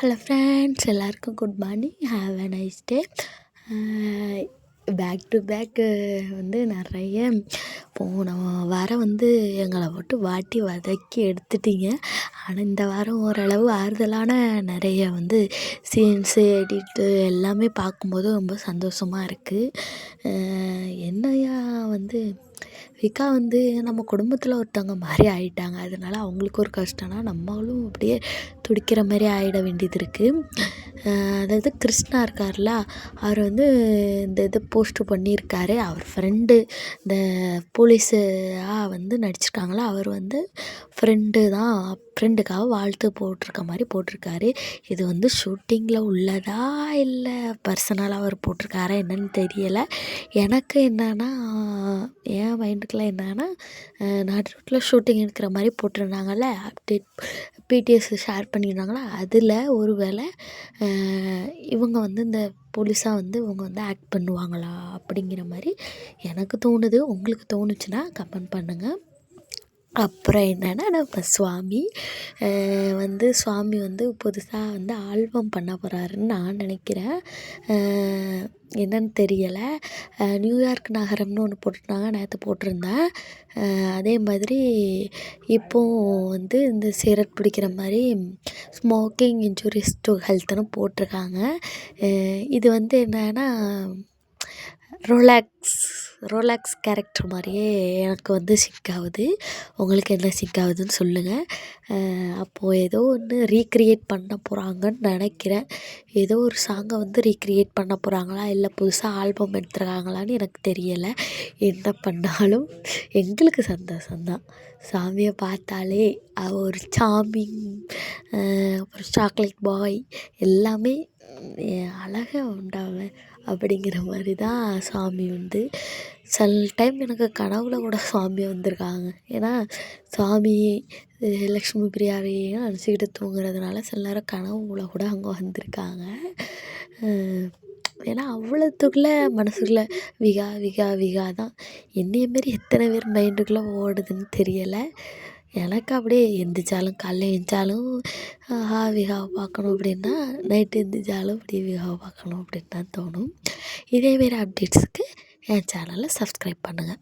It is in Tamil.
ஹலோ ஃப்ரெண்ட்ஸ், எல்லாருக்கும் good morning. Have a nice day. Back to back வந்து நிறைய போன வாரம் வந்து எங்களை போட்டு வாட்டி வதக்கி எடுத்துட்டீங்க. ஆனால் இந்த வாரம் ஓரளவு ஆறுதலான நிறைய வந்து சீன்ஸு எடிட்டு எல்லாமே பார்க்கும்போது ரொம்ப சந்தோஷமாக இருக்குது. என்னையா வந்து விகா வந்து நம்ம குடும்பத்தில் ஒருத்தவங்க மாதிரி ஆயிட்டாங்க. அதனால அவங்களுக்கு ஒரு கஷ்டம்னா நம்மளும் அப்படியே துடிக்கிற மாதிரி ஆகிட வேண்டியது இருக்குது. அதாவது கிருஷ்ணா இருக்கார்ல, அவர் வந்து இந்த இது போஸ்ட்டு பண்ணியிருக்காரு. அவர் ஃப்ரெண்டு இந்த போலீஸாக வந்து நடிச்சிருக்காங்களா, அவர் வந்து ஃப்ரெண்டுக்காக வாழ்த்து போட்டிருக்க மாதிரி போட்டிருக்காரு. இது வந்து ஷூட்டிங்கில் உள்ளதா இல்லை பர்சனலாக அவர் போட்டிருக்காரா என்னன்னு தெரியலை. எனக்கு என்னன்னா, என் மைண்டுக்குலாம் என்னன்னா, நடுரோட்டில் ஷூட்டிங் எடுக்கிற மாதிரி போட்டிருந்தாங்கல்ல, அப்டேட் பிடிஎஸ் ஷேர் பண்ணியிருந்தாங்களா, அதில் ஒரு வேளை இவங்க வந்து இந்த போலீஸாக வந்து இவங்க வந்து ஆக்ட் பண்ணுவாங்களா அப்படிங்கிற மாதிரி எனக்கு தோணுது. உங்களுக்கு தோணுச்சுன்னா கமெண்ட் பண்ணுங்கள். அப்புறம் என்னென்னா, நம்ம சுவாமி வந்து புதுசாக வந்து ஆல்பம் பண்ண போகிறாருன்னு நான் நினைக்கிறேன். என்னன்னு தெரியலை. நியூயார்க் நகரம்னு ஒன்று போட்டிருந்தாங்க, நேற்று போட்டிருந்தேன். அதே மாதிரி இப்போது வந்து இந்த சிகரெட் பிடிக்கிற மாதிரி ஸ்மோக்கிங் இன்ஜூரிஸ் டு ஹெல்த்துன்னு போட்டிருக்காங்க. இது வந்து என்னன்னா, ரோலாக்ஸ் கேரக்டர் மாதிரியே எனக்கு வந்து சிங்க் ஆகுது. உங்களுக்கு என்ன சிங்க் ஆகுதுன்னு சொல்லுங்கள். அப்போது ஏதோ ஒன்று ரீக்ரியேட் பண்ண போகிறாங்கன்னு நினைக்கிறேன். ஏதோ ஒரு சாங்கை வந்து ரீக்ரியேட் பண்ண போகிறாங்களா இல்லை புதுசாக ஆல்பம் எடுத்துருக்காங்களான்னு எனக்கு தெரியலை. என்ன பண்ணாலும் எங்களுக்கு சந்தோஷந்தான். சாமியை பார்த்தாலே ஒரு சாமிங், ஒரு சாக்லேட் பாய் எல்லாமே அழகாக உண்டாவேன் அப்படிங்கிற மாதிரி தான் சாமி வந்து. சில டைம் எனக்கு கனவுல கூட சாமி வந்திருக்காங்க. ஏன்னா சாமி லக்ஷ்மி பிரியாவையும் நினச்சிக்கிட்டு தூங்குறதுனால சில நேரம் கனவுல கூட அங்கே வந்திருக்காங்க. ஏன்னா அவ்வளோத்துக்குள்ளே மனசுக்குள்ளே விகா விகா விகா தான். என்னைய மாரி எத்தனை பேர் மைண்டுக்குள்ளே ஓடுதுன்னு தெரியலை. எனக்கு அப்படியே எந்திரிச்சாலும் காலைல எழுந்திரிச்சாலும் விகாவை பார்க்கணும் அப்படின்னா, நைட்டு எந்திரிச்சாலும் அப்படியே விகாவை பார்க்கணும் அப்படின்னு தான் தோணும். இதேமாரி அப்டேட்ஸுக்கு என் சேனலை சப்ஸ்கிரைப் பண்ணுங்கள்.